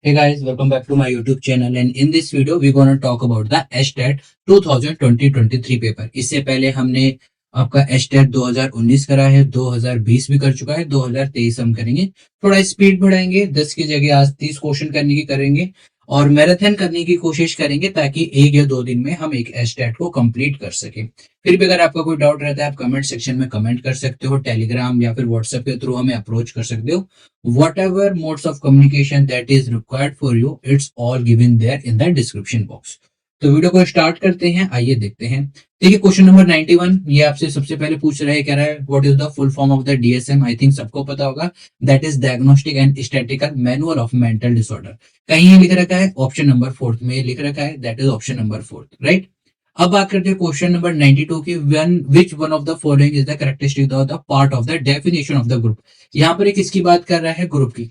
Hey guys, welcome back to my YouTube channel and in this video we're gonna talk about the HTET 2020-23 paper. इससे पहले हमने आपका HTET 2019 करा है, 2020 भी कर चुका है, 2023 हम करेंगे। थोड़ा स्पीड बढ़ाएंगे, 10 की जगह आज 30 क्वेश्चन करने की करेंगे और मैराथन करने की कोशिश करेंगे ताकि 1 या 2 दिन में हम एक HTET को कंप्लीट कर सकें। फिर भी अगर आपका कोई डाउट रहता है आप कमेंट सेक्शन में कमेंट कर सकते हो, टेलीग्राम या फिर व्हाट्सएप के थ्रू हमें अप्रोच कर सकते हो। whatever modes of communication that is required for you, it's all given there in the description box। तो वीडियो को स्टार्ट करते हैं, आइए देखते हैं। देखिए क्वेश्चन नंबर 91 ये आपसे सबसे पहले पूछ रहा है, कह रहा है what is the full form of the DSM. I think सबको पता होगा, that is diagnostic and statistical manual of mental disorder. कहीं ये लिख रखा है ऑप्शन नंबर 4 में लिख रखा है, that is option number 4, right. अब बात करते हैं क्वेश्चन नंबर 92 की, विच one of the following is the characteristic of the part of the definition of the group. यहाँ पर किसकी बात कर रहा है, ग्रुप की।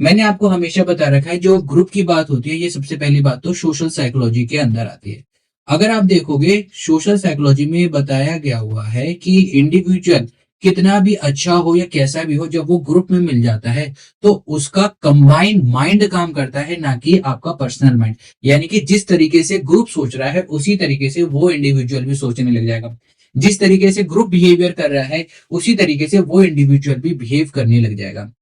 मैंने आपको हमेशा बता रखा है जो ग्रुप की बात होती है, ये सबसे पहली बात तो सोशल साइकोलॉजी के अंदर आती है। अगर आप देखोगे सोशल साइकोलॉजी में बताया गया हुआ है कि इंडिविजुअल कितना भी अच्छा हो या कैसा भी हो, जब वो ग्रुप में मिल जाता है तो उसका कंबाइंड माइंड काम करता है, ना कि आपका पर्सनल माइंड। यानी कि जिस तरीके से ग्रुप सोच रहा है उसी तरीके से वो इंडिविजुअल भी सोचने लग जाएगा। जिस तरीके से ग्रुप बिहेवियर कर रहा है उसी तरीके से वो इंडिविजुअल भी बिहेव करने लग जाएगा।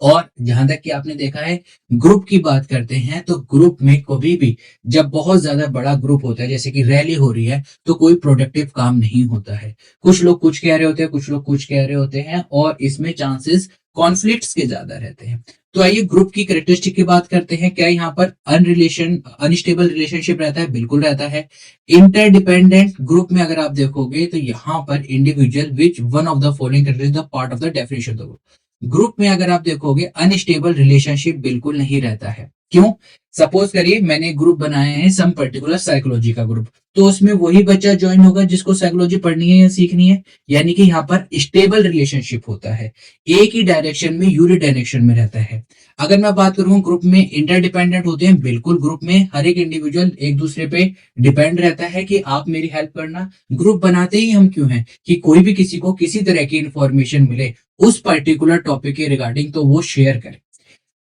और जहां तक कि आपने देखा है ग्रुप की बात करते हैं तो ग्रुप में कभी भी जब बहुत ज्यादा बड़ा ग्रुप होता है, जैसे कि रैली हो रही है, तो कोई प्रोडक्टिव काम नहीं होता है। कुछ लोग कुछ कह रहे होते हैं, कुछ लोग कुछ कह रहे होते हैं और इसमें चांसेस कॉन्फ्लिक्ट्स के ज्यादा रहते हैं। तो आइए ग्रुप की कैरेक्टरिस्टिक की बात करते हैं। क्या यहाँ पर अनस्टेबल रिलेशनशिप रहता है? बिल्कुल रहता है। इंटरडिपेंडेंट ग्रुप में अगर आप देखोगे तो यहाँ पर individual which one of the following is the part of the definition of the group. Group में अगर आप देखोगे अनस्टेबल रिलेशनशिप बिल्कुल नहीं रहता है। क्यों? सपोज करिए मैंने ग्रुप बनाए हैं सम पर्टिकुलर साइकोलॉजी का ग्रुप, तो उसमें वही बच्चा ज्वाइन होगा जिसको साइकोलॉजी पढ़नी है या सीखनी है। यानी कि यहाँ पर स्टेबल रिलेशनशिप होता है, एक ही डायरेक्शन में यूनि डायरेक्शन में रहता है। अगर मैं बात करूं ग्रुप में इंटरडिपेंडेंट होते हैं, बिल्कुल ग्रुप में हर एक इंडिविजुअल एक दूसरे पे डिपेंड रहता है कि आप मेरी हेल्प करना। ग्रुप बनाते ही हम क्यों हैं कि कोई भी किसी को किसी तरह की इंफॉर्मेशन मिले उस पर्टिकुलर टॉपिक के रिगार्डिंग तो वो शेयर करे।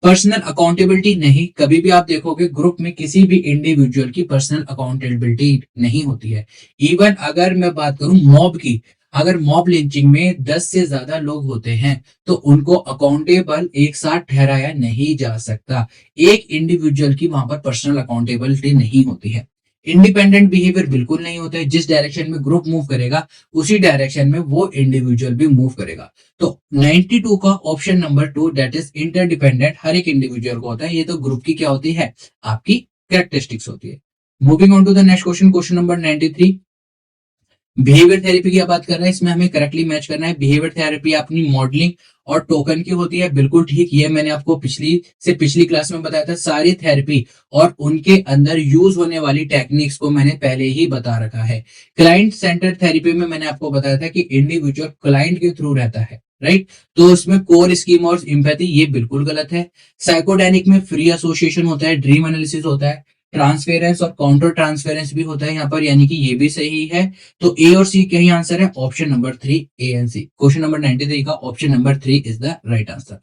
पर्सनल अकाउंटेबिलिटी नहीं, कभी भी आप देखोगे ग्रुप में किसी भी इंडिविजुअल की पर्सनल अकाउंटेबिलिटी नहीं होती है। इवन अगर मैं बात करूं मॉब की, अगर मॉब लिंचिंग में 10 से ज्यादा लोग होते हैं तो उनको अकाउंटेबल एक साथ ठहराया नहीं जा सकता। एक इंडिविजुअल की वहां पर पर्सनल अकाउंटेबिलिटी नहीं होती है। इंडिपेंडेंट बिहेवियर बिल्कुल नहीं होता है। जिस डायरेक्शन में ग्रुप मूव करेगा उसी डायरेक्शन में वो इंडिविजुअल भी मूव करेगा। तो 92 का option number 2 that is interdependent हर एक इंडिविजुअल को होता है। ये तो ग्रुप की क्या होती है, आपकी कैरेक्टरिस्टिक्स होती है। Moving on to the next question, question number 93। Behaviour therapy की बात कर रहे हैं, इसमें हमें करेक्टली मैच करना है। बिहेवियर थेरेपी अपनी मॉडलिंग और टोकन की होती है, बिल्कुल ठीक। ये मैंने आपको पिछली क्लास में बताया था। सारी थेरेपी और उनके अंदर यूज होने वाली टेक्निक्स को मैंने पहले ही बता रखा है। क्लाइंट सेंटर थेरेपी में मैंने आपको बताया था कि इंडिविजुअल क्लाइंट के थ्रू रहता है, राइट। तो उसमें कोर स्कीम और इम्पैथी ये बिल्कुल गलत है। साइकोडेनिक में फ्री एसोसिएशन होता है, ड्रीम एनालिसिस होता है, ट्रांसफेरेंस और काउंटर ट्रांसफेरेंस भी होता है यहाँ पर, यानी कि ये भी सही है। तो ए और सी क्या आंसर है, option number 3 A and C. Question number 93 का option number 3 is the right answer.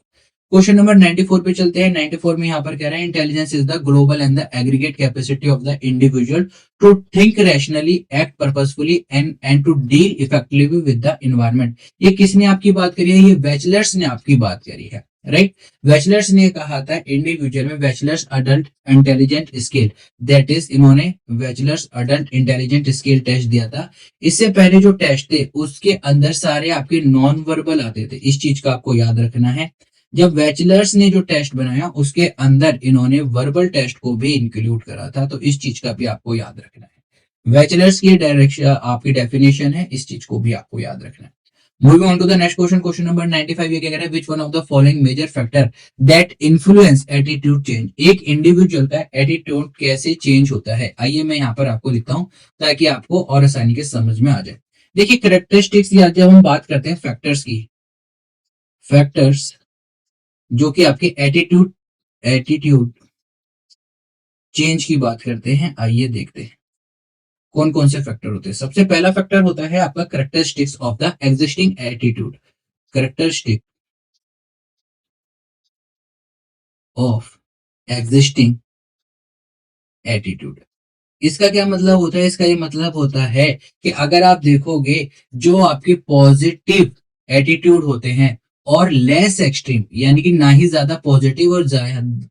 Question number 94 पे चलते हैं। 94 में यहाँ पर कह रहा है intelligence is the global and the aggregate capacity of the individual to think rationally, act purposefully and to deal effectively with the environment. ये किसने आपकी बात करी है? ये बैचलर्स ने आपकी बात करी है, राइट। बैचलर्स ने कहा था इंडिविजुअल में bachelors adult intelligent scale, that is इन्होंने bachelors adult intelligent scale test दिया था। इससे पहले जो टेस्ट थे उसके अंदर सारे आपके नॉन वर्बल आते थे, इस चीज का आपको याद रखना है। जब बैचलर्स ने जो टेस्ट बनाया उसके अंदर इन्होंने वर्बल टेस्ट को भी इंक्लूड करा था, तो इस चीज का भी आपको याद रखना है। बैचलर्स की डायरेक्शन आपकी डेफिनेशन है, इस चीज को भी आपको याद रखना है। Moving on to the next question, question number 95 ये क्या कह रहा है, which one of the following major factor that influence attitude change. एक इंडिविजुअल का एटीट्यूड कैसे चेंज होता है, आइए मैं यहाँ पर आपको लिखता हूँ ताकि आपको और आसानी के समझ में आ जाए। देखिए कैरेक्टरिस्टिक्स या जब हम बात करते हैं फैक्टर्स की, फैक्टर्स जो कि आपके एटीट्यूड चेंज की बात करते हैं, आइए देखते हैं कौन कौन से फैक्टर होते हैं। सबसे पहला फैक्टर होता है आपका characteristics of the existing attitude. Characteristic of existing attitude. इसका क्या मतलब होता है? इसका ये मतलब होता है कि अगर आप देखोगे जो आपके पॉजिटिव एटीट्यूड होते हैं और लेस एक्सट्रीम, यानी कि ना ही ज्यादा पॉजिटिव और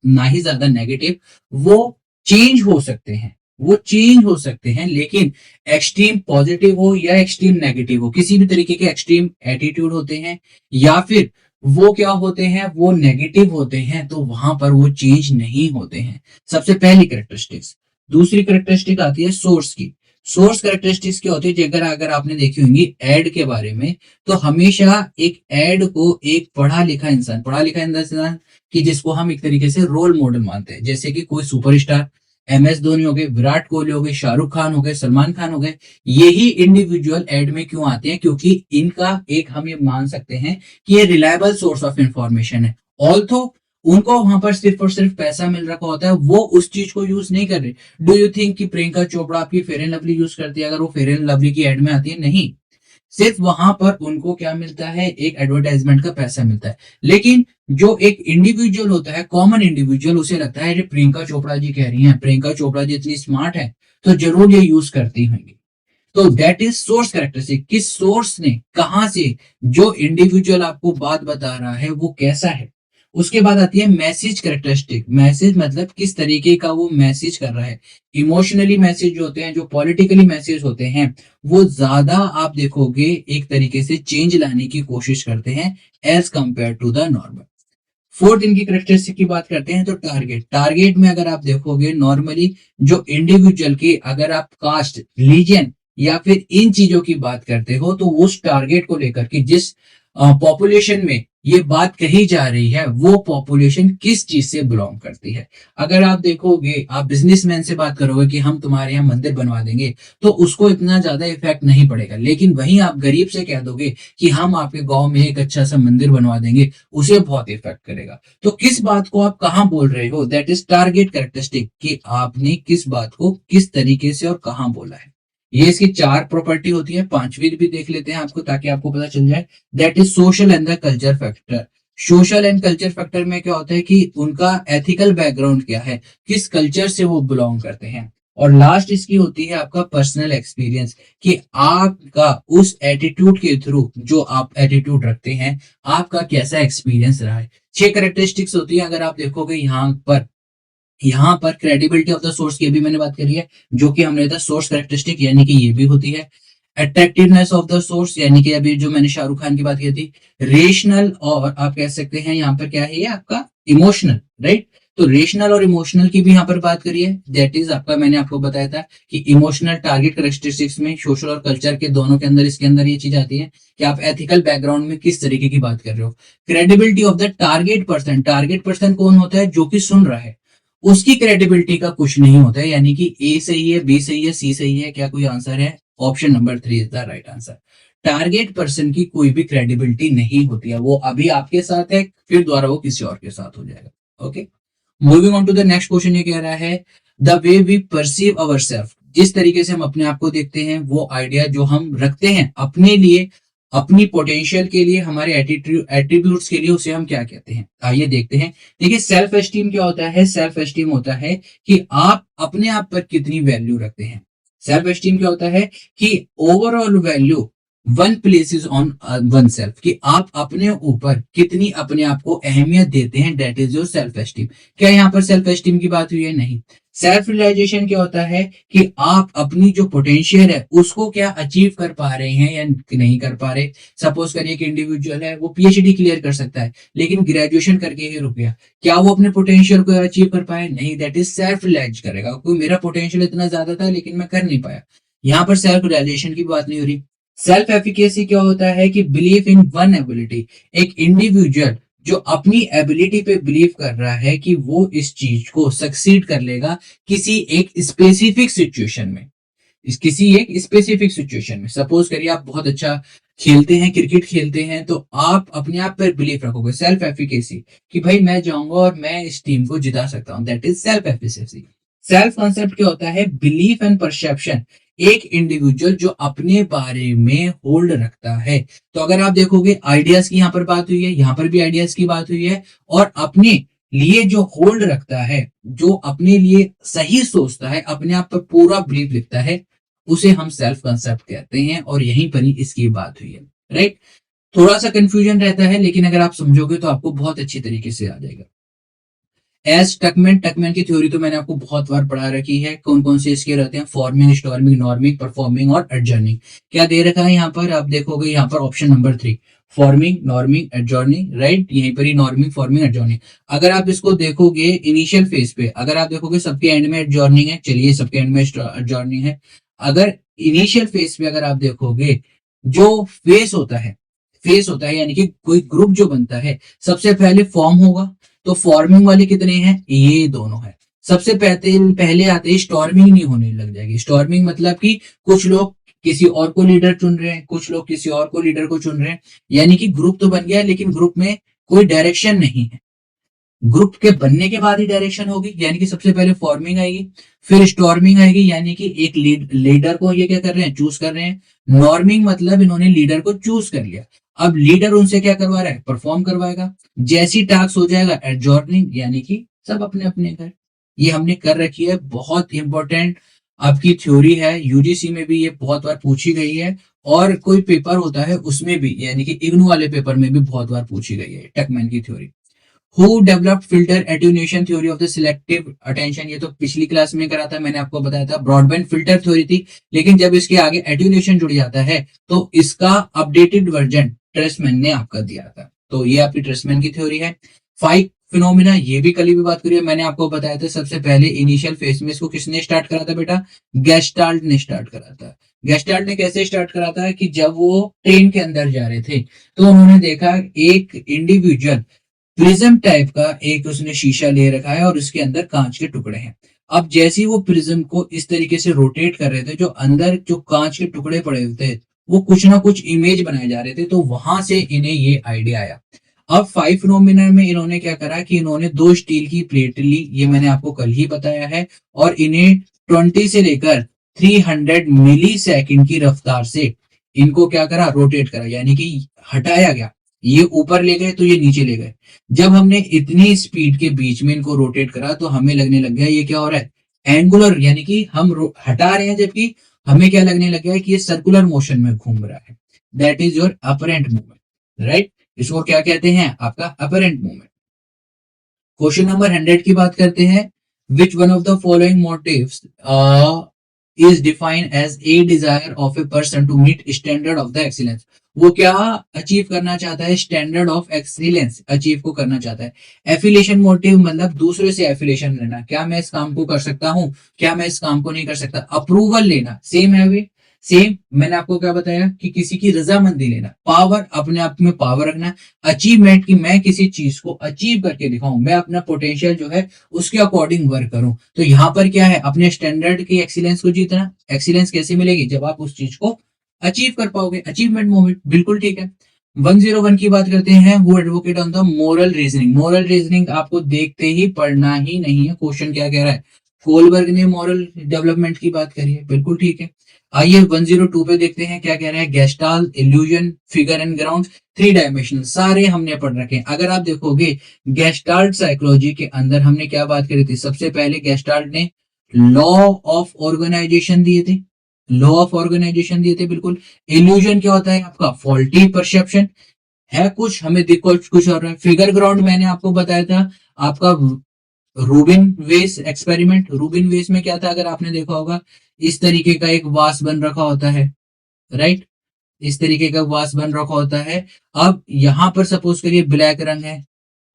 ना ही ज्यादा नेगेटिव, वो चेंज हो सकते हैं, वो चेंज हो सकते हैं, लेकिन एक्सट्रीम पॉजिटिव हो या एक्सट्रीम नेगेटिव हो, किसी भी तरीके के एक्सट्रीम एटीट्यूड होते हैं या फिर वो क्या होते हैं, वो नेगेटिव होते हैं, तो वहां पर वो चेंज नहीं होते हैं। सबसे पहली कैरेक्टरिस्टिक्स। दूसरी कैरेक्टरिस्टिक आती है सोर्स की। सोर्स कैरेक्टरिस्टिक्स क्या होती है? अगर अगर आपने देखी होंगी एड के बारे में, तो हमेशा एक एड को एक पढ़ा लिखा इंसान, पढ़ा लिखा इंसान कि जिसको हम एक तरीके से रोल मॉडल मानते हैं, जैसे कि कोई सुपरस्टार, MS धोनी हो गए, विराट कोहली हो गए, शाहरुख खान हो गए, सलमान खान हो गए, यही इंडिविजुअल एड में क्यों आते हैं? क्योंकि इनका एक हम ये मान सकते हैं कि ये रिलायबल सोर्स ऑफ इंफॉर्मेशन है। ऑल्थो उनको वहां पर सिर्फ और सिर्फ पैसा मिल रखा होता है, वो उस चीज को यूज नहीं कर रहे। डू यू थिंक कि प्रियंका चोपड़ा आपकी फेयर एंड लवली यूज करती है अगर वो फेयर एंड लवली की एड में आती है? नहीं। सिर्फ वहां पर उनको क्या मिलता है? एक एडवर्टाइजमेंट का पैसा मिलता है। लेकिन जो एक इंडिविजुअल होता है, कॉमन इंडिविजुअल, उसे लगता है प्रियंका चोपड़ा जी कह रही हैं, प्रियंका चोपड़ा जी इतनी स्मार्ट है तो जरूर ये यूज करती होंगी। तो दैट इज सोर्स कैरेक्टरिस्टिक। किस सोर्स ने, कहां से जो इंडिविजुअल आपको बात बता रहा है वो कैसा है। उसके बाद आती है मैसेज कैरेक्टरिस्टिक। मैसेज मतलब किस तरीके का वो मैसेज कर रहा है। इमोशनली मैसेज जो होते हैं, जो पॉलिटिकली मैसेज होते हैं, वो ज्यादा आप देखोगे एक तरीके से चेंज लाने की कोशिश करते हैं as compare to the normal. Fourth इनकी करेक्टरिस्टिक की बात करते हैं तो टारगेट। टारगेट में अगर आप देखोगे नॉर्मली जो इंडिविजुअल की, अगर आप कास्ट, रिलीजन या फिर इन चीजों की बात करते हो, तो उस टारगेट को लेकर के जिस पॉपुलेशन में ये बात कही जा रही है, वो पॉपुलेशन किस चीज से बिलोंग करती है। अगर आप देखोगे, आप बिजनेसमैन से बात करोगे कि हम तुम्हारे यहाँ मंदिर बनवा देंगे, तो उसको इतना ज्यादा इफेक्ट नहीं पड़ेगा। लेकिन वहीं आप गरीब से कह दोगे कि हम आपके गांव में एक अच्छा सा मंदिर बनवा देंगे, उसे बहुत इफेक्ट करेगा। तो किस बात को आप कहां बोल रहे हो, दैट इज टारगेट कैरेक्टरिस्टिक, कि आपने किस बात को किस तरीके से और कहां बोला है। ये इसकी चार प्रॉपर्टी होती है। पांचवी भी देख लेते हैं आपको, ताकि आपको पता चल जाए। That is social and the culture factor. Social and culture factor में क्या होता है कि उनका एथिकल बैकग्राउंड क्या है, किस कल्चर से वो बिलोंग करते हैं। और लास्ट इसकी होती है आपका पर्सनल एक्सपीरियंस, कि आपका उस एटीट्यूड के थ्रू, जो आप एटीट्यूड रखते हैं, आपका कैसा एक्सपीरियंस रहा है। 6 कैरेक्टरिस्टिक्स होती है। अगर आप देखोगे यहाँ पर क्रेडिबिलिटी ऑफ द सोर्स की भी मैंने बात करी है, जो कि हमने था सोर्स कैरेक्टरिस्टिक, यानी कि ये भी होती है। अट्रैक्टिवनेस ऑफ द सोर्स, यानी कि अभी जो मैंने शाहरुख खान की बात की थी। रेशनल, और आप कह सकते हैं यहाँ पर क्या है, ये आपका इमोशनल, राइट। तो रेशनल और इमोशनल की भी यहाँ पर बात करी है। दैट इज आपका, मैंने आपको बताया था कि इमोशनल टारगेट कैरेक्टरिस्टिक्स में सोशल और कल्चर के दोनों के अंदर, इसके अंदर ये चीज आती है कि आप एथिकल बैकग्राउंड में किस तरीके की बात कर रहे हो। Credibility of the target person. Target person कौन होता है? जो कि सुन रहा है, उसकी क्रेडिबिलिटी का कुछ नहीं होता है। यानी कि ए सही है, बी सही है, सी सही है, क्या कोई आंसर है? Option number 3 is the right answer. Target person की कोई भी क्रेडिबिलिटी नहीं होती है। वो अभी आपके साथ है, फिर द्वारा वो किसी और के साथ हो जाएगा। Okay, moving on to the next question. ये कह रहा है the way we perceive our self. जिस तरीके से हम अपने आप को देखते हैं, वो आइडिया जो हम रखते हैं अपने लिए, अपनी पोटेंशियल के लिए, हमारे एट्रीब्यूट्स के लिए, उसे हम क्या कहते हैं? आइए देखते हैं। देखिए, सेल्फ एस्टीम क्या होता है? सेल्फ एस्टीम होता है कि आप अपने आप पर कितनी वैल्यू रखते हैं। सेल्फ एस्टीम क्या होता है कि overall value one places on one self, कि आप अपने ऊपर कितनी अपने आप को अहमियत देते हैं। That is your self esteem. क्या यहाँ पर सेल्फ एस्टीम की बात हुई है? नहीं। सेल्फ रियलाइजेशन क्या होता है कि आप अपनी जो पोटेंशियल है उसको क्या अचीव कर पा रहे हैं या नहीं कर पा रहे। सपोज करिए कि इंडिविजुअल है, वो PhD क्लियर कर सकता है, लेकिन ग्रेजुएशन करके ही रुक गया। क्या वो अपने पोटेंशियल को अचीव कर पाए? नहीं। दैट इज सेल्फ रियलाइज करेगा, कोई मेरा पोटेंशियल इतना ज्यादा था लेकिन मैं कर नहीं पाया। यहाँ पर सेल्फ रियलाइजेशन की बात नहीं हो रही। सेल्फ एफिकेसी क्या होता है कि बिलीव इन वन एबिलिटी। एक इंडिविजुअल जो अपनी एबिलिटी पे बिलीव कर रहा है कि वो इस चीज को सक्सीड कर लेगा किसी एक स्पेसिफिक सिचुएशन में। किसी एक स्पेसिफिक सिचुएशन में, सपोज करिए आप बहुत अच्छा खेलते हैं, क्रिकेट खेलते हैं, तो आप अपने आप पर बिलीव रखोगे, सेल्फ एफिकेसी, कि भाई मैं जाऊंगा और मैं इस टीम को जिता सकता हूं। That is self efficacy. Self concept क्या होता है? Belief and perception. एक इंडिविजुअल जो अपने बारे में होल्ड रखता है। तो अगर आप देखोगे आइडियाज की यहाँ पर बात हुई है, यहाँ पर भी आइडियाज की बात हुई है, और अपने लिए जो होल्ड रखता है, जो अपने लिए सही सोचता है, अपने आप पर पूरा बिलीव लिखता है, उसे हम सेल्फ कंसेप्ट कहते हैं, और यहीं पर ही इसकी बात हुई है। राइट। थोड़ा सा कंफ्यूजन रहता है, लेकिन अगर आप समझोगे तो आपको बहुत अच्छी तरीके से आ जाएगा। एस टकमैन, टकमैन की थ्योरी तो मैंने आपको बहुत बार पढ़ा रखी है। कौन कौन से इसके रहते हैं? फॉर्मिंग, स्टॉर्मिंग, नॉर्मिंग, परफॉर्मिंग और एडजर्निंग। क्या दे रखा है यहाँ पर? आप देखोगे यहाँ पर option number 3, forming, norming, adjourning. Right, यहीं पर ही नॉर्मिंग, फॉर्मिंग, एडजॉर्निंग। अगर आप इसको देखोगे इनिशियल फेज पे, अगर आप देखोगे सबके एंड में एडजॉर्निंग है, चलिए सबके एंड में एडजॉर्निंग है। अगर इनिशियल फेज पे अगर आप देखोगे, जो फेस होता है यानी कि कोई ग्रुप जो बनता है, सबसे पहले फॉर्म होगा। तो फॉर्मिंग वाले कितने हैं? ये दोनों है। सबसे पहले आते ही स्टॉर्मिंग नहीं होने लग जाएगी। स्टॉर्मिंग मतलब कि कुछ लोग किसी और को लीडर चुन रहे हैं, कुछ लोग किसी और को लीडर को चुन रहे हैं, यानी कि ग्रुप तो बन गया है, लेकिन ग्रुप में कोई डायरेक्शन नहीं है। ग्रुप के बनने के बाद ही डायरेक्शन होगी, यानी कि सबसे पहले फॉर्मिंग आएगी, फिर स्टॉर्मिंग आएगी, यानी कि एक लीडर को ये क्या कर रहे हैं? चूज कर रहे हैं। नॉर्मिंग मतलब इन्होंने लीडर को चूज कर लिया, अब लीडर उनसे क्या करवा रहा है? परफॉर्म करवाएगा। जैसी टास्क हो जाएगा एडजॉर्निंग, यानी कि सब अपने अपने घर। ये हमने कर रखी है, बहुत इंपॉर्टेंट आपकी थ्योरी है, यूजीसी में भी ये बहुत बार पूछी गई है, और कोई पेपर होता है उसमें भी, यानी कि इग्नू वाले पेपर में भी बहुत बार पूछी गई है टकमैन की theory. Who developed filter attenuation theory of the selective attention? ये तो पिछली क्लास में करा था, मैंने आपको बताया था ब्रॉडबैंड फिल्टर थ्योरी थी, लेकिन जब इसके आगे एट्यूनेशन जुड़ जाता है तो इसका अपडेटेड वर्जन ट्रेसमैन ने आपका दिया था। तो ये आपकी ट्रेसमैन की थ्योरी है। 5 फिनोमिना, ये भी कल भी बात करी है, मैंने आपको बताया था सबसे पहले इनिशियल फेज में इसको किसने स्टार्ट करा था बेटा? गेस्टाल्ट ने स्टार्ट करा था। गेस्टाल्ट ने कैसे स्टार्ट करा था? कि जब वो ट्रेन के अंदर जा रहे थे तो उन्होंने देखा एक इंडिविजुअल प्रिज्म टाइप का एक उसने शीशा ले रखा है, और उसके अंदर कांच के टुकड़े हैं। अब जैसे ही वो प्रिज्म को इस तरीके से रोटेट कर रहे थे, जो अंदर जो कांच के टुकड़े पड़े हुए थे, वो कुछ ना कुछ इमेज बनाए जा रहे थे, तो वहां से इन्हें ये आइडिया आया। अब 5 फिनोमिना में इन्होंने क्या करा कि इन्होंने 2 स्टील की प्लेट ली, ये मैंने आपको कल ही बताया है, और इन्हें 20 से लेकर 300 मिली सेकेंड की रफ्तार से इनको क्या करा? रोटेट करा, यानी कि हटाया गया। ये ऊपर ले गए तो ये नीचे ले गए। जब हमने इतनी स्पीड के बीच में इनको रोटेट करा तो हमें लगने लग गया ये क्या हो रहा है? एंगुलर, यानी कि हम हटा रहे हैं, जबकि हमें क्या लगने लग गया है कि ये सर्कुलर मोशन में घूम रहा है। That is your apparent movement. Right, इसको क्या कहते हैं? आपका अपरेंट मूवमेंट। क्वेश्चन नंबर 100 की बात करते हैं। Which one of the following motives is defined as a desire of a person to meet standard of the excellence? वो क्या अचीव करना चाहता है? स्टैंडर्ड ऑफ एक्सीलेंस अचीव को करना चाहता है। एफिलिएशन मोटिव मतलब दूसरे से एफिलिएशन लेना, क्या मैं इस काम को कर सकता हूं, क्या मैं इस काम को नहीं कर सकता। अप्रूवल लेना, सेम है वे, सेम मैंने आपको क्या बताया कि किसी की रजामंदी लेना। पावर, अपने आप में पावर रखना। अचीवमेंट, की मैं किसी चीज को अचीव करके दिखाऊं, मैं अपना पोटेंशियल जो है उसके अकॉर्डिंग वर्क करूं। तो यहाँ पर क्या है? अपने स्टैंडर्ड की एक्सीलेंस को जीतना। एक्सीलेंस कैसे मिलेगी? जब आप उस चीज को अचीव कर पाओगे, अचीवमेंट मोमेंट, बिल्कुल ठीक है। 101 की बात करते हैं। Who advocate on the moral reasoning? Moral reasoning आपको देखते ही पढ़ना ही नहीं है, क्वेश्चन क्या कह रहा है? कोलबर्ग ने मोरल डेवलपमेंट की बात करी है, बिल्कुल ठीक है। आइए 102 पे देखते हैं क्या कह रहा है। Gestalt, illusion, figure and ground, 3 dimensional, सारे हमने पढ़ रखे हैं। अगर आप देखोगे गेस्टाल्ट साइकोलॉजी के अंदर हमने क्या बात करी थी? सबसे पहले गेस्टाल्ट ने लॉ ऑफ ऑर्गेनाइजेशन दिए थे, लॉ ऑफ ऑर्गेनाइजेशन दिए थे, बिल्कुल। इल्यूजन क्या होता है? आपका फॉल्टी परसेप्शन है, कुछ हमें देखो कुछ और है। फिगर ग्राउंड मैंने आपको बताया था, आपका रूबिन वेस एक्सपेरिमेंट। रूबिन वेस में क्या था? अगर आपने देखा होगा, इस तरीके का एक वास बन रखा होता है, राइट, इस तरीके का वास बन रखा होता है। अब यहां पर सपोज करिए ब्लैक रंग है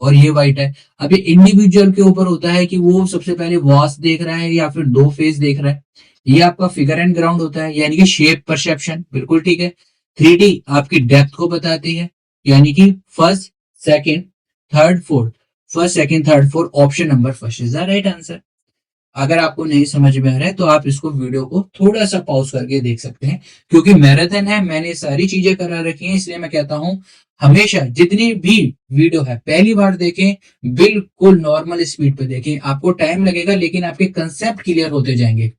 और ये व्हाइट है। अब ये इंडिविजुअल के ऊपर होता है कि वो सबसे पहले वास देख रहा है या फिर 2 फेस देख रहा है। ये आपका फिगर एंड ग्राउंड होता है, यानी कि शेप परसेप्शन, बिल्कुल ठीक है। 3D आपकी डेप्थ को बताती है, यानी कि first, second, third, fourth. First, second, third, fourth, option number first is the right answer. अगर आपको नहीं समझ में आ रहा है तो आप इसको वीडियो को थोड़ा सा पॉज करके देख सकते हैं, क्योंकि मैराथन है, मैंने सारी चीजें करा रखी हैं, इसलिए मैं कहता हूं हमेशा जितनी भी वीडियो है पहली बार देखें, बिल्कुल नॉर्मल स्पीड पे देखें। आपको टाइम लगेगा, लेकिन आपके कंसेप्ट क्लियर होते जाएंगे।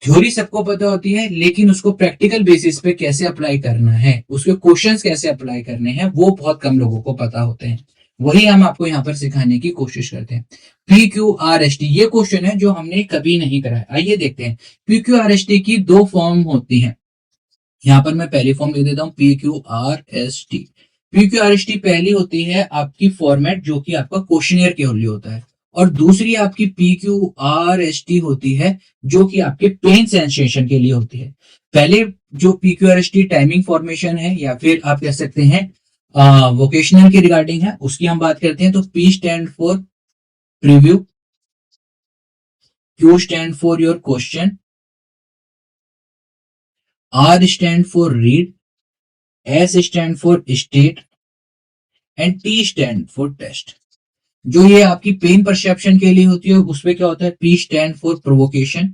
थ्योरी सबको पता होती है, लेकिन उसको प्रैक्टिकल बेसिस पे कैसे अप्लाई करना है, उसके क्वेश्चंस कैसे अप्लाई करने हैं, वो बहुत कम लोगों को पता होते हैं। वही हम आपको यहाँ पर सिखाने की कोशिश करते हैं। PQRST ये क्वेश्चन है जो हमने कभी नहीं करा है। आइए देखते हैं। PQRST की दो फॉर्म होती हैं। यहाँ पर मैं पहली फॉर्म लिख देता हूँ, PQRST। PQRST पहली होती है आपकी फॉर्मेट जो कि आपका क्वेश्चनियर के लिए होता है, और दूसरी आपकी PQRST होती है जो कि आपके पेन सेंसेशन के लिए होती है। पहले जो PQRST टाइमिंग फॉर्मेशन है या फिर आप कह सकते हैं वोकेशनल की रिगार्डिंग है, उसकी हम बात करते हैं। तो P stand for preview, Q stand for your question, R stand for read, S stand for state and T stand for test. जो ये आपकी पेन परसेप्शन के लिए होती है उसमें क्या होता है, P stand for provocation,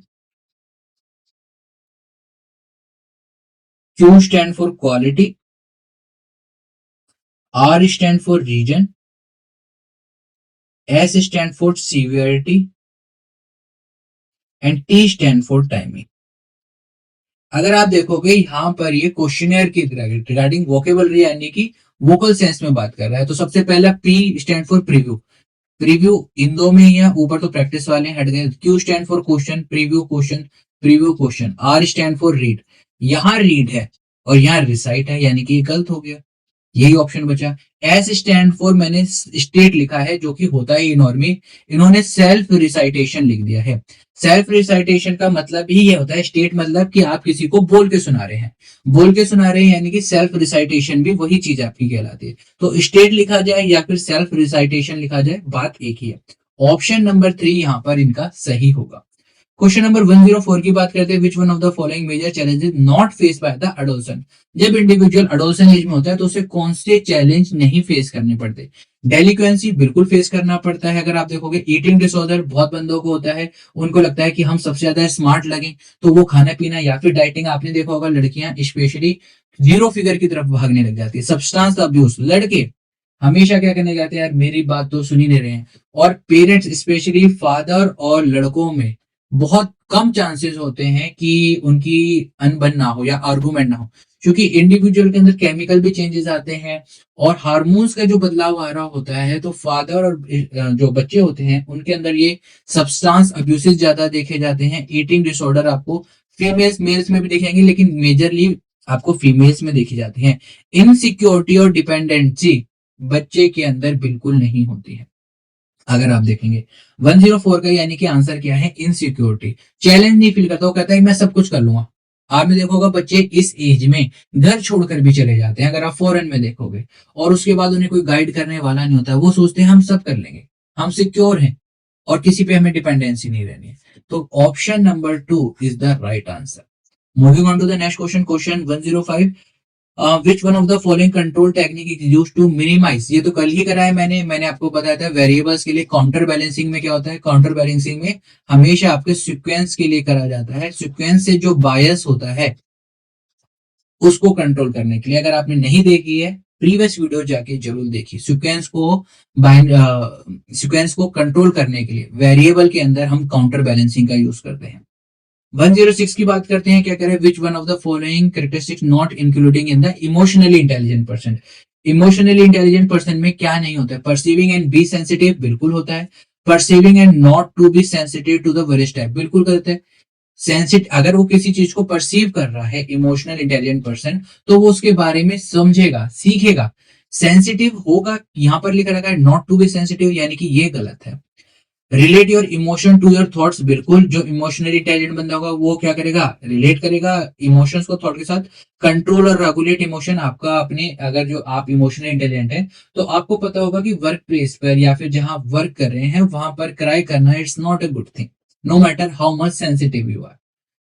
Q stand for quality, R stand for reason, S stand for severity and T stand for timing. अगर आप देखोगे यहाँ पर ये क्वेश्चनियर की रिगार्डिंग वोकेबलरी यानी कि वोकल सेंस में बात कर रहा है। तो सबसे पहला P stand for preview, preview इन दो में ही है, ऊपर तो प्रैक्टिस वाले हट गए। Q stand for question, preview question, preview question. R stand for read, यहाँ रीड है और यहाँ रिसाइट है, यानी कि ये गलत हो गया, यही ऑप्शन बचा। एस स्टैंड फॉर मैंने स्टेट लिखा है जो कि होता है नॉर्मी, इन्होंने सेल्फ रिसाइटेशन लिख दिया है। सेल्फ रिसाइटेशन का मतलब ही ये होता है, स्टेट मतलब कि आप किसी को बोल के सुना रहे हैं, बोल के सुना रहे हैं, यानी कि सेल्फ रिसाइटेशन भी वही चीज आपकी कहलाती है। तो स्टेट लिखा जाए या फिर सेल्फ रिसाइटेशन लिखा जाए, बात एक ही है। ऑप्शन नंबर 3 यहाँ पर इनका सही होगा। क्वेश्चन नंबर 104 की बात करते हैं, which one of the following major challenges not face by the adolescent. जब इंडिविजुअल अडोलसेंट एज में होता है तो उसे कौन से चैलेंज नहीं फेस करने पड़ते। डेलिक्वेंसी बिल्कुल फेस करना पड़ता है। अगर आप देखोगे ईटिंग डिसऑर्डर बहुत बंदों को होता है, उनको लगता है कि हम सबसे ज्यादा स्मार्ट लगे तो वो खाना पीना या फिर डाइटिंग, आपने देखा होगा लड़कियां स्पेशली जीरो फिगर की तरफ भागने लग जाती है। सब्सटेंस अब्यूज, लड़के हमेशा क्या करने जाते हैं, यार मेरी बात तो सुन ही नहीं रहे हैं। और पेरेंट्स स्पेशली फादर और लड़कों में बहुत कम चांसेस होते हैं कि उनकी अनबन ना हो या आर्गुमेंट ना हो, क्योंकि इंडिविजुअल के अंदर केमिकल भी चेंजेस आते हैं और हार्मोन्स का जो बदलाव आ रहा होता है। तो फादर और जो बच्चे होते हैं उनके अंदर ये सब्सटेंस अब्यूसेस ज्यादा देखे जाते हैं। ईटिंग डिसऑर्डर आपको फीमेल्स मेल्स में भी देखेंगे, लेकिन मेजरली आपको फीमेल्स में देखी जाती है। इनसिक्योरिटी और डिपेंडेंसी बच्चे के अंदर बिल्कुल नहीं होती है। अगर आप देखेंगे 104 का यानी कि आंसर क्या है, इनसिक्योरिटी। चैलेंज नहीं फील करता, वो कहता है मैं सब कुछ कर लूंगा। आपने देखा होगा बच्चे इस एज में घर छोड़कर भी चले जाते हैं, अगर आप फॉरेन में देखोगे, और उसके बाद उन्हें कोई गाइड करने वाला नहीं होता। वो सोचते हैं हम सब कर लेंगे, हम सिक्योर हैं और किसी पे हमें डिपेंडेंसी नहीं रहनी है। तो option number 2 is the right answer. Moving on to the next question, question 105, which one of the following control technique is use to minimize. ये तो कल ही करा है मैंने आपको बताया था वेरिएबल्स के लिए काउंटर बैलेंसिंग में क्या होता है। काउंटर बैलेंसिंग में हमेशा आपके सीक्वेंस के लिए करा जाता है। सीक्वेंस से जो बायस होता है उसको कंट्रोल करने के लिए, अगर आपने नहीं देखी है प्रीवियस वीडियो जाके जरूर देखिए। सीक्वेंस को कंट्रोल करने के लिए वेरिएबल के अंदर हम काउंटर बैलेंसिंग का यूज करते हैं। 106 की बात करते हैं, क्या करें, विच one of the following characteristics not including in the emotionally intelligent person. Emotionally intelligent person में क्या नहीं होता है, परसीविंग एंड बी सेंसिटिव बिल्कुल होता है। Perceiving and not to be sensitive to the वरिष्ठ टाइप बिल्कुल करते हैं। सेंसिटिव, अगर वो किसी चीज को परसीव कर रहा है इमोशनल इंटेलिजेंट पर्सन, तो वो उसके बारे में समझेगा, सीखेगा। सेंसिटिव होगा, यहाँ पर लिखा रखा है नॉट टू बी सेंसिटिव, यानी कि ये गलत है। Relate your emotion to your thoughts, बिल्कुल जो इमोशनली इंटेलिजेंट बंदा होगा वो क्या करेगा, रिलेट करेगा इमोशंस को थॉट के साथ। कंट्रोल और रेगुलेट इमोशन आपका अपने, अगर जो आप इमोशनली इंटेलिजेंट है तो आपको पता होगा कि वर्क प्लेस पर या फिर जहां आप वर्क कर रहे हैं वहां पर क्राई करना it's not a good thing, no matter how much sensitive you are.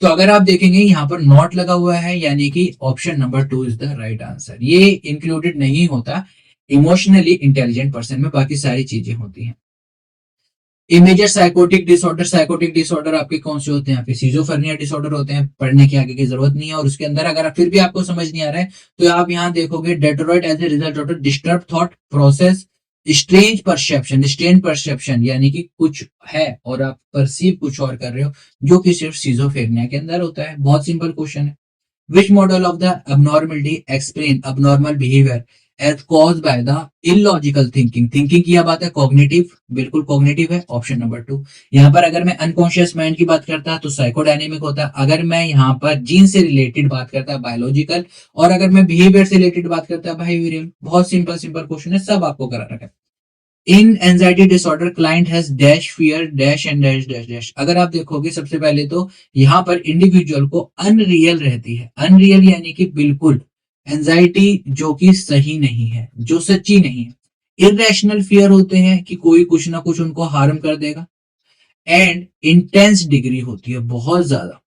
तो अगर आप देखेंगे यहाँ पर नॉट लगा हुआ है, यानी कि option number 2 is the right answer. ये इंक्लूडेड नहीं होता इमोशनली इंटेलिजेंट पर्सन में, बाकी सारी चीजें होती हैं। Imager psychotic disorder, psychotic disorder आपके कौन से होते हैं, आपके सीजोफ्रेनिया डिसऑर्डर होते हैं, पढ़ने की आगे की जरूरत नहीं है। और उसके अंदर अगर फिर भी आपको समझ नहीं आ रहा है तो आप यहाँ देखोगे Detroit as a result of disturb thought process, strange perception, strange perception यानी कि कुछ है और आप परसीव कुछ और कर रहे हो, जो कि सिर्फ सीजोफ्रेनिया के अंदर होता है। बहुत सिंपल क्वेश्चन है। Which model of the abnormality explain abnormal behavior as cause by the illogical thinking. Thinking की बात है, कॉग्निटिव, बिल्कुल कॉग्निटिव है, ऑप्शन नंबर 2। यहाँ पर अगर मैं अनकॉन्शियस माइंड की बात करता तो साइकोडायनेमिक होता। अगर मैं यहाँ पर जीन से रिलेटेड बात करता बायोलॉजिकल, और अगर मैं बिहेवियर से रिलेटेड बात करता बिहेवियरल। बहुत सिंपल सिंपल क्वेश्चन है, सब आपको करा रखा है। In anxiety disorder client has dash fear dash and dash dash dash. अगर आप देखोगे सबसे पहले तो यहाँ पर इंडिविजुअल को अनरियल रहती है। अनरियल यानी कि बिल्कुल एंजाइटी जो कि सही नहीं है, जो सच्ची नहीं है। इरेशनल फियर होते हैं कि कोई कुछ ना कुछ उनको हार्म कर देगा। एंड इंटेंस डिग्री होती है, बहुत ज्यादा।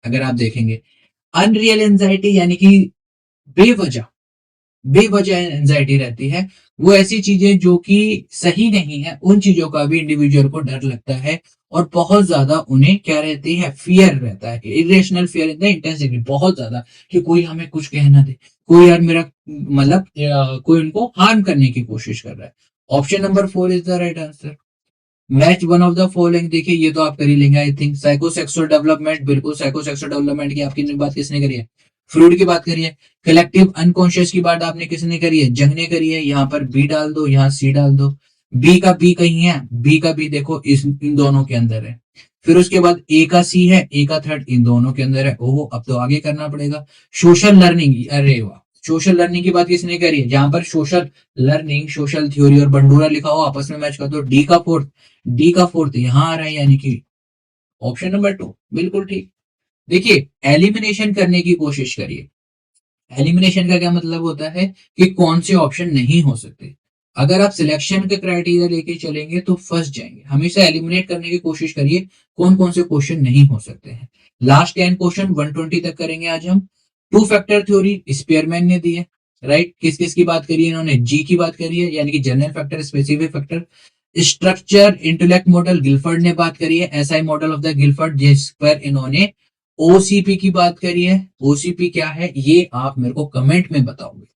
अगर आप देखेंगे अनरियल एंजाइटी यानी कि बेवजह बेवजह एंजाइटी रहती है। वो ऐसी चीजें जो कि सही नहीं है, उन चीजों का भी इंडिविजुअल को डर लगता है, और बहुत ज्यादा उन्हें क्या रहती है, फियर रहता है। Irrational fear in the intense degree, बहुत ज्यादा, कि कोई हमें कुछ कहना दे, कोई यार मेरा मतलब कोई उनको हार्म करने की कोशिश कर रहा है। Option number 4 is the right answer. Match one of the following. देखिए ये तो आप कर ही लेंगे आई थिंक। साइकोसेक्सुअल डेवलपमेंट, बिल्कुल साइकोसेक्सुअल डेवलपमेंट की आपकी बात किसने करी है, फ्रूड की बात करी है। कलेक्टिव अनकॉन्शियस की बात आपने किसने करी है, जंग ने करी है। यहाँ पर बी डाल दो, यहाँ सी डाल दो। बी का बी कहीं है, बी का बी देखो इस इन दोनों के अंदर है। फिर उसके बाद ए का सी है, ए का थर्ड इन दोनों के अंदर है। ओहो, अब तो आगे करना पड़ेगा। सोशल लर्निंग, अरे वाह, सोशल लर्निंग की बात किसने करी है, जहां पर सोशल लर्निंग, सोशल थ्योरी और बंडूरा लिखा हो आपस में मैच कर दो। डी का फोर्थ यहां आ रहा है, यानी कि ऑप्शन नंबर 2 बिल्कुल ठीक। देखिए एलिमिनेशन करने की कोशिश करिए। एलिमिनेशन का क्या मतलब होता है कि कौन से ऑप्शन नहीं हो सकते। अगर आप सिलेक्शन का क्राइटेरिया लेके चलेंगे तो फंस जाएंगे। हमेशा एलिमिनेट करने की कोशिश करिए, कौन कौन से क्वेश्चन नहीं हो सकते हैं। लास्ट 10 क्वेश्चन 120 तक करेंगे आज हम। टू फैक्टर थ्योरी स्पेयरमैन ने दी है, राइट। किस किस की बात करी है इन्होंने, जी की बात करी है, यानी कि general factor, specific factor. Structure intellect model Gilford ने बात करी है, SI model of the Gilford, जिस पर इन्होंने ओसीपी की बात करी है। ओसीपी क्या है ये आप मेरे को कमेंट में बताओगे।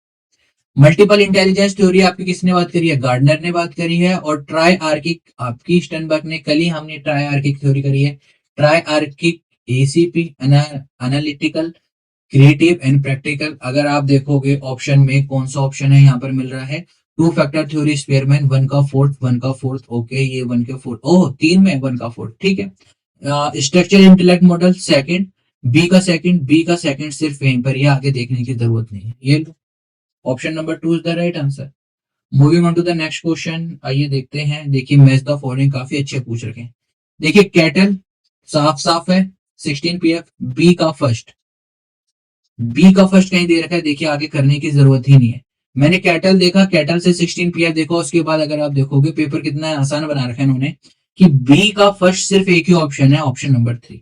मल्टीपल इंटेलिजेंस थ्योरी आपकी किसने बात करी है, गार्डनर ने बात करी है। और ट्राई आर्किक आपकी स्टनबर्ग ने, कल ही हमने ट्राई आर्किक थ्योरी करी है। Try archaic ACP analytical, creative and practical. अगर आप देखोगे ऑप्शन में कौन सा ऑप्शन है यहाँ पर मिल रहा है, two factor theory Spearman, one का फोर्थ, ओके ये वन के फोर्थ, ओह 3 में वन का फोर्थ, ठीक है। Structure intellect model second, B का सेकंड सिर्फ यहीं पर, ये आगे देखने की जरूरत नहीं है। ये लो, option number 2 is the right answer. Moving on to the next question, आइए देखते हैं। देखिए मैच द फॉलोइंग काफी अच्छे पूछ रखे हैं। देखिए कैटल साफ साफ है 16 पीएफ। बी का फर्स्ट कहीं दे रखा है, देखिए आगे करने की जरूरत ही नहीं है। मैंने कैटल देखा, कैटल से 16 पीएफ देखा, उसके बाद अगर आप देखोगे पेपर कितना आसान बना रखा है इन्होंने, कि बी का फर्स्ट सिर्फ एक ही ऑप्शन है, ऑप्शन नंबर 3।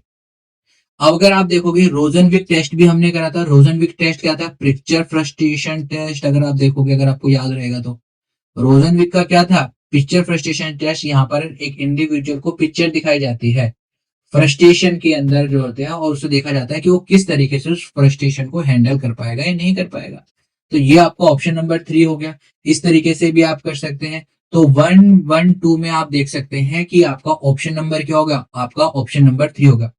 अब अगर आप देखोगे रोजनविक टेस्ट भी हमने करा था। रोजनविक टेस्ट क्या था, पिक्चर फ्रस्ट्रेशन टेस्ट। अगर आप देखोगे, अगर आपको याद रहेगा तो रोजनविक का क्या था, पिक्चर फ्रस्ट्रेशन टेस्ट। यहाँ पर एक इंडिविजुअल को पिक्चर दिखाई जाती है फ्रस्ट्रेशन के अंदर जो होते हैं, और उससे देखा जाता है कि वो किस तरीके से उस फ्रस्ट्रेशन को हैंडल कर पाएगा या नहीं कर पाएगा। तो ये आपका ऑप्शन नंबर 3 हो गया। इस तरीके से भी आप कर सकते हैं। तो 112 में आप देख सकते हैं कि आपका ऑप्शन नंबर क्या होगा, आपका ऑप्शन नंबर 3 होगा।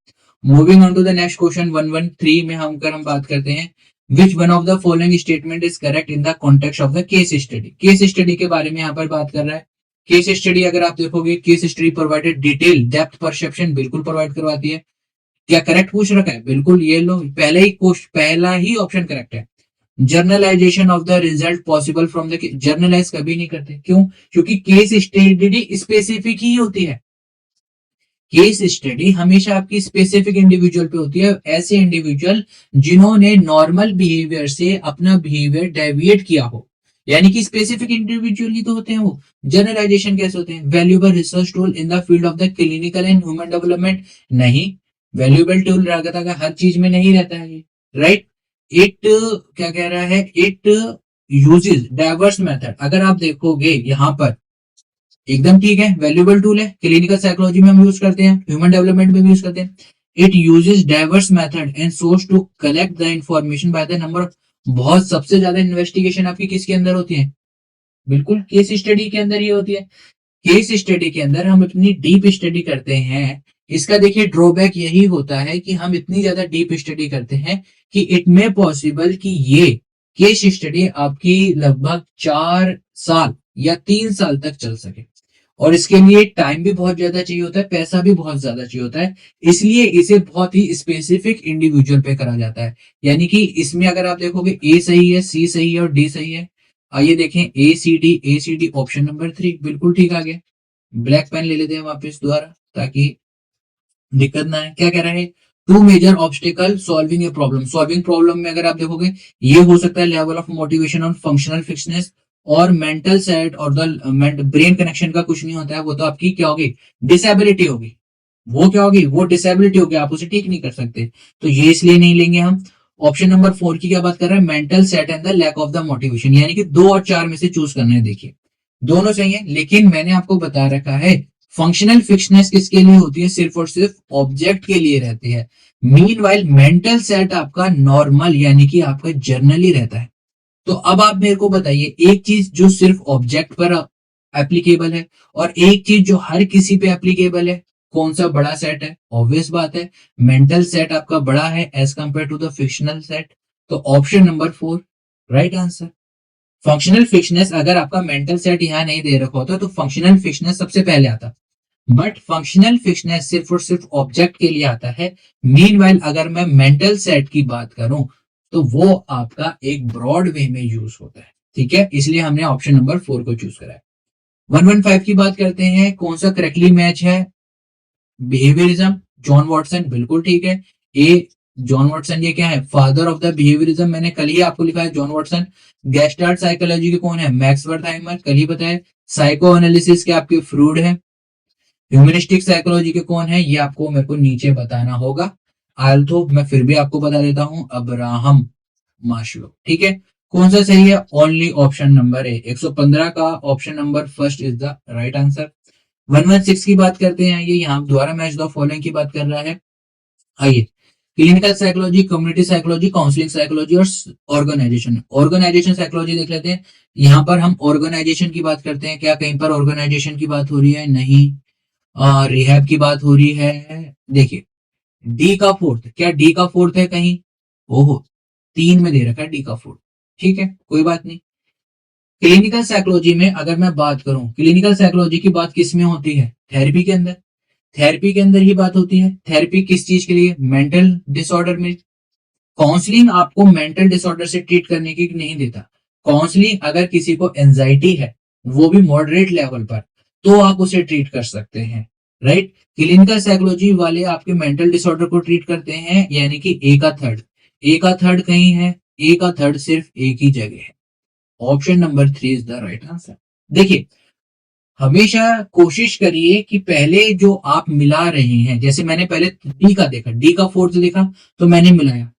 Moving on to the next question 113 में हम बात करते हैं, which one of the following statement is correct in the context of the case study. Case study के बारे में यहाँ पर बात कर रहा है। केस स्टडी अगर आप देखोगे, case study provided detail depth perception, बिल्कुल प्रोवाइड करवाती है। क्या करेक्ट पूछ रखा है, बिल्कुल ये लो, पहला ही ऑप्शन करेक्ट है। Journalisation of the result possible from the, generalized कभी नहीं करते, क्यों, क्योंकि केस स्टडी स्पेसिफिक ही होती है। केस स्टडी हमेशा आपकी स्पेसिफिक इंडिविजुअल पे होती है, ऐसे इंडिविजुअल जिन्होंने नॉर्मल बिहेवियर से अपना बिहेवियर डेविएट किया हो, यानी कि स्पेसिफिक इंडिविजुअल ही तो होते हैं वो। जनरलाइजेशन कैसे होते हैं, valuable research tool in the field of the clinical and human development, नहीं, वैल्यूएबल टूल रहता है हर चीज में नहीं रहता है ये, राइट। इट क्या कह रहा है, इट यूजेस डाइवर्स मेथड। अगर आप देखोगे यहाँ पर एकदम ठीक है, वैल्यूएबल टूल है, क्लिनिकल साइकोलॉजी में हम यूज करते हैं, ह्यूमन डेवलपमेंट में भी यूज करते हैं। It uses diverse method and source to collect the information by the number. बहुत सबसे ज्यादा इन्वेस्टिगेशन आपकी किसके अंदर होती है, बिल्कुल केस स्टडी के अंदर ही होती है। केस स्टडी के अंदर हम इतनी डीप स्टडी करते हैं। इसका देखिए ड्रॉबैक यही होता है कि हम इतनी ज्यादा डीप स्टडी करते हैं कि इट मे पॉसिबल कि ये केस स्टडी आपकी लगभग 4 साल या 3 साल तक चल सके, और इसके लिए टाइम भी बहुत ज्यादा चाहिए होता है, पैसा भी बहुत ज्यादा चाहिए होता है, इसलिए इसे बहुत ही स्पेसिफिक इंडिविजुअल पे करा जाता है। यानी कि इसमें अगर आप देखोगे ए सही है, सी सही है और डी सही है। आइए देखें ए सी डी ऑप्शन नंबर 3 बिल्कुल ठीक आ गया। ब्लैक पेन ले लेते हैं वापस दोबारा ताकि दिक्कत ना है। क्या कह रहा है, two major obstacle solving a problem. Solving problem में अगर आप देखोगे ये हो सकता है लेवल ऑफ मोटिवेशन और फंक्शनल फिक्सनेस, और मेंटल सेट और द ब्रेन कनेक्शन का कुछ नहीं होता है, वो तो आपकी क्या होगी, डिसेबिलिटी होगी। वो क्या होगी, वो डिसेबिलिटी होगी, आप उसे ठीक नहीं कर सकते, तो ये इसलिए नहीं लेंगे हम। ऑप्शन नंबर 4 की क्या बात कर रहे हैं, mental set and the lack of the motivation, यानी कि 2 और 4 में से चूज करना है। देखिए दोनों सही है, लेकिन मैंने आपको बता रखा है फंक्शनल फिक्सनेस किसके लिए होती है, सिर्फ और सिर्फ ऑब्जेक्ट के लिए रहती है। मीनवाइल मेंटल सेट आपका नॉर्मल यानी कि आपका जर्नली रहता है। तो अब आप मेरे को बताइए, एक चीज जो सिर्फ ऑब्जेक्ट पर एप्लीकेबल है और एक चीज जो हर किसी पे एप्लीकेबल है, कौन सा बड़ा सेट है? ऑब्वियस बात है, मेंटल सेट आपका बड़ा है as compare to the fictional set. तो option number 4 right answer. Functional fixedness अगर आपका मेंटल सेट यहां नहीं दे रखा होता तो फंक्शनल फिक्सनेस सबसे पहले आता, बट फंक्शनल फिक्सनेस सिर्फ और सिर्फ ऑब्जेक्ट के लिए आता है। मीनवाइल अगर मैं मेंटल सेट की बात करूं तो वो आपका एक ब्रॉड वे में यूज होता है। ठीक है, इसलिए हमने ऑप्शन नंबर 4 को चूज करा है। 115 की बात करते हैं, कौन सा करेक्टली मैच है, बिहेवियरिज्म, जॉन वॉटसन बिल्कुल ठीक है। ए जॉन वॉटसन ये क्या है, फादर ऑफ द बिहेवियरिज्म, मैंने कल ही आपको लिखा है जॉन वॉटसन। गेस्टाल्ट साइकोलॉजी के कौन है, मैक्स वर्थहाइमर, कल ही बताया। साइको एनालिसिस के आपके फ्रूड है। ह्यूमनिस्टिक साइकोलॉजी के कौन है, ये आपको मेरे को नीचे बताना होगा, आल्थो मैं फिर भी आपको बता देता हूं, अब्राहम मास्लो। ठीक है, कौन सा सही है, ओनली ऑप्शन नंबर ए, 115 का option number first is the right answer. 116 की बात करते हैं, ये यहाँ द्वारा मैच द फॉलोइंग की बात कर रहा है। आइए, clinical psychology, community psychology, counselling psychology और ऑर्गेनाइजेशन। ऑर्गेनाइजेशन साइकोलॉजी देख लेते हैं। यहाँ पर हम ऑर्गेनाइजेशन की बात करते हैं, क्या कहीं पर ऑर्गेनाइजेशन की बात हो रही है, नहीं। रिहैब की बात हो रही है, देखिए डी का फोर्थ, क्या डी का फोर्थ है कहीं, ओहो 3 में दे रखा है डी का फोर्थ, ठीक है कोई बात नहीं। क्लिनिकल साइकोलॉजी में अगर मैं बात करूं, क्लिनिकल साइकोलॉजी की बात किस में होती है, थेरेपी के अंदर, थेरेपी के अंदर ही बात होती है। थेरेपी किस चीज के लिए, मेंटल डिसऑर्डर में। काउंसलिंग आपको मेंटल डिसऑर्डर से ट्रीट करने की नहीं देता। काउंसलिंग अगर किसी को एंजाइटी है, वो भी मॉडरेट लेवल पर, तो आप उसे ट्रीट कर सकते हैं, राइट। क्लिनिकल साइकोलॉजी वाले आपके मेंटल डिसऑर्डर को ट्रीट करते हैं, यानी कि ए का थर्ड, ए का थर्ड कहीं है, ए का थर्ड सिर्फ एक ही जगह है। Option number 3 is the right answer. देखिए हमेशा कोशिश करिए कि पहले जो आप मिला रहे हैं, जैसे मैंने पहले डी का देखा, डी का फोर्थ देखा तो मैंने मिलाया।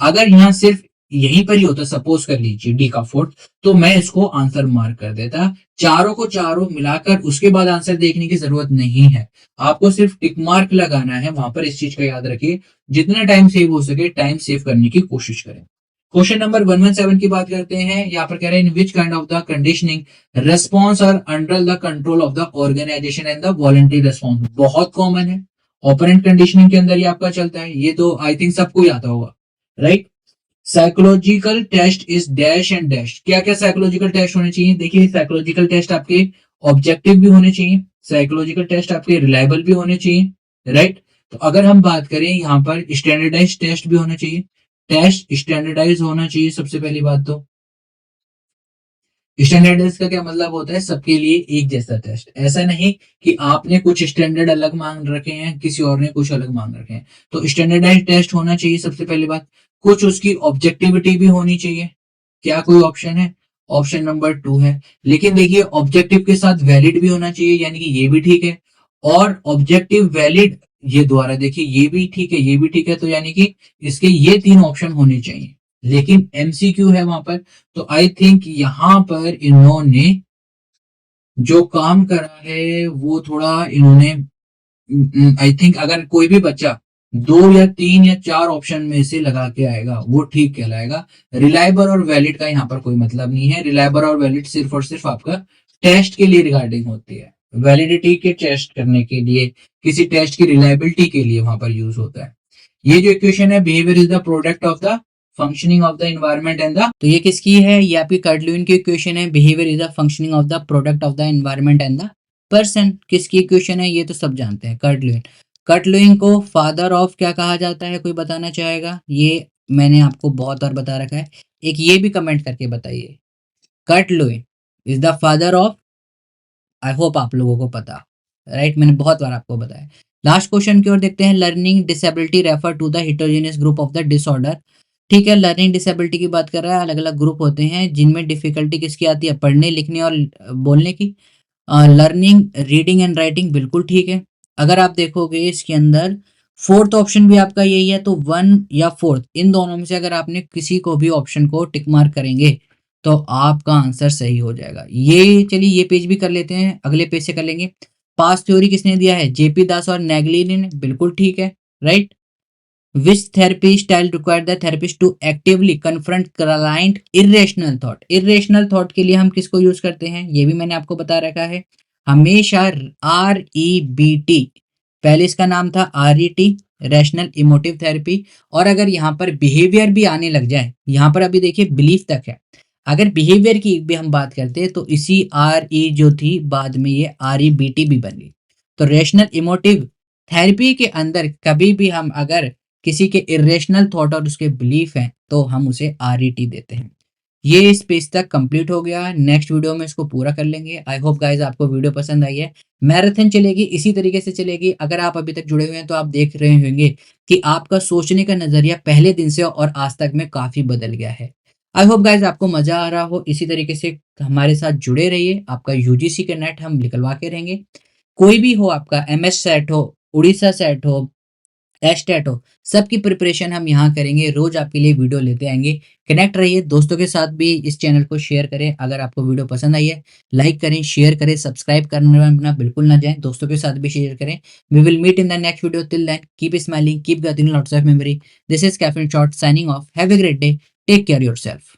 अगर यहाँ सिर्फ यहीं पर ही होता, सपोज कर लीजिए डी का फोर्थ, तो मैं इसको आंसर मार्क कर देता। चारों को चारों मिलाकर उसके बाद आंसर देखने की जरूरत नहीं है, आपको सिर्फ टिक मार्क लगाना है वहां पर। इस चीज का याद रखिए, जितना टाइम सेव हो सके टाइम सेव करने की कोशिश करें। क्वेश्चन नंबर 117 की बात करते हैं, यहाँ पर कह रहे हैं in which kind of the conditioning response are under the control of the organization and the voluntary response. बहुत कॉमन है, ऑपरेंट कंडीशनिंग के अंदर ये आपका चलता है, ये तो आई थिंक सबको ही आता होगा, right. Psychological test is dash and dash, क्या क्या साइकोलॉजिकल टेस्ट होने चाहिए, देखिए साइकोलॉजिकल टेस्ट आपके ऑब्जेक्टिव भी होने चाहिए, साइकोलॉजिकल टेस्ट आपके रिलायबल भी होने चाहिए, राइट। तो अगर हम बात करें यहाँ पर स्टैंडर्डाइज टेस्ट भी होना चाहिए, टेस्ट स्टैंडर्डाइज होना चाहिए सबसे पहली बात। तो स्टैंडर्डाइज का क्या मतलब होता है, सबके लिए एक जैसा टेस्ट, ऐसा नहीं कि आपने कुछ स्टैंडर्ड अलग मांग रखे हैं किसी और ने कुछ अलग मांग रखे हैं। तो स्टैंडर्डाइज टेस्ट होना चाहिए सबसे पहली बात। कुछ उसकी ऑब्जेक्टिविटी भी होनी चाहिए, क्या कोई ऑप्शन है, ऑप्शन नंबर 2 है। लेकिन देखिए ऑब्जेक्टिव के साथ वैलिड भी होना चाहिए, यानी कि ये भी ठीक है, और ऑब्जेक्टिव वैलिड ये द्वारा देखिए ये भी ठीक है, ये भी ठीक है, तो यानी कि इसके ये 3 ऑप्शन होने चाहिए। लेकिन एमसीक्यू है वहां पर, तो आई थिंक यहां पर इन्होंने जो काम करा है वो थोड़ा इन्होंने, आई थिंक अगर कोई भी बच्चा 2 या 3 या 4 ऑप्शन में से लगा के आएगा वो ठीक कहलाएगा। रिलायबल और वैलिड का यहाँ पर कोई मतलब नहीं है, रिलायबल और वैलिड सिर्फ और सिर्फ आपका टेस्ट के लिए रिगार्डिंग होती है, वैलिडिटी के टेस्ट करने के लिए, किसी टेस्ट की रिलायबिलिटी के लिए वहां पर यूज होता है। ये जो इक्वेशन है, behaviour is the product of the functioning of the environment and the, तो ये किसकी है, ये आपकी कर्ट लुईन की इक्वेशन है, behaviour is the functioning of the product of the environment and the person, किसकी इक्वेशन है, ये तो सब जानते हैं, कर्ट लुईन। कर्ट लुईन को फादर ऑफ क्या कहा जाता है, कोई बताना चाहेगा, ये मैंने आपको बहुत बार बता रखा है, एक ये भी कमेंट करके बताइए, Kurt Lewin is the father of, I hope आप लोगों को पता, राइट, मैंने बहुत बार आपको बताया। लास्ट क्वेश्चन की ओर देखते हैं, learning disability refer to the heterogeneous group of the disorder, ठीक है, लर्निंग डिसेबिलिटी की बात कर रहा है, अलग अलग ग्रुप होते हैं जिनमें डिफिकल्टी किसकी आती है, पढ़ने लिखने और बोलने की। लर्निंग रीडिंग एंड राइटिंग बिल्कुल ठीक है। अगर आप देखोगे इसके अंदर फोर्थ ऑप्शन भी आपका यही है, तो वन या फोर्थ इन दोनों में से अगर आपने किसी को भी ऑप्शन को टिक मार्क करेंगे तो आपका आंसर सही हो जाएगा। ये चलिए ये पेज भी कर लेते हैं, अगले पेज से कर लेंगे। पास थ्योरी किसने दिया है, जेपी दास और नेगली ने, बिल्कुल ठीक है, right. Which therapy style require the therapist to actively confront client irrational thought? irrational thought के लिए हम किसको यूज करते हैं, ये भी मैंने आपको बता रखा है, हमेशा REBT, पहले इसका नाम था RET, रैशनल इमोटिव थेरेपी। और अगर यहाँ पर बिहेवियर भी आने लग जाए, यहाँ पर अभी देखिए बिलीफ तक है, अगर बिहेवियर की भी हम बात करते हैं तो इसी RE जो थी बाद में ये REBT भी बन गई। तो रैशनल इमोटिव थेरेपी के अंदर कभी भी हम अगर किसी के इरेशनल थॉट और उसके बिलीफ हैं तो हम उसे RET देते हैं। ये इस पेज तक कंप्लीट हो गया, नेक्स्ट वीडियो में इसको पूरा कर लेंगे। आई होप गाइज आपको वीडियो पसंद आई है। मैराथन चलेगी, इसी तरीके से चलेगी। अगर आप अभी तक जुड़े हुए हैं तो आप देख रहे होंगे कि आपका सोचने का नजरिया पहले दिन से और आज तक में काफी बदल गया है। आई होप गाइज आपको मजा आ रहा हो, इसी तरीके से हमारे साथ जुड़े रहिए। आपका यूजीसी का नेट हम निकलवा के रहेंगे, कोई भी हो, आपका MS सेट हो, उड़ीसा सेट हो, एस्टेट हो, सबकी प्रिपरेशन हम यहाँ करेंगे, रोज आपके लिए वीडियो लेते आएंगे। कनेक्ट रहिए, दोस्तों के साथ भी इस चैनल को शेयर करें। अगर आपको वीडियो पसंद आई है लाइक करें, शेयर करें, सब्सक्राइब करना बिल्कुल ना जाएं, दोस्तों के साथ भी शेयर करें। We will meet in the next video, till then keep smiling, keep gathering lots of memory. This is Caffeine Shot signing off, have a great day, take care yourself.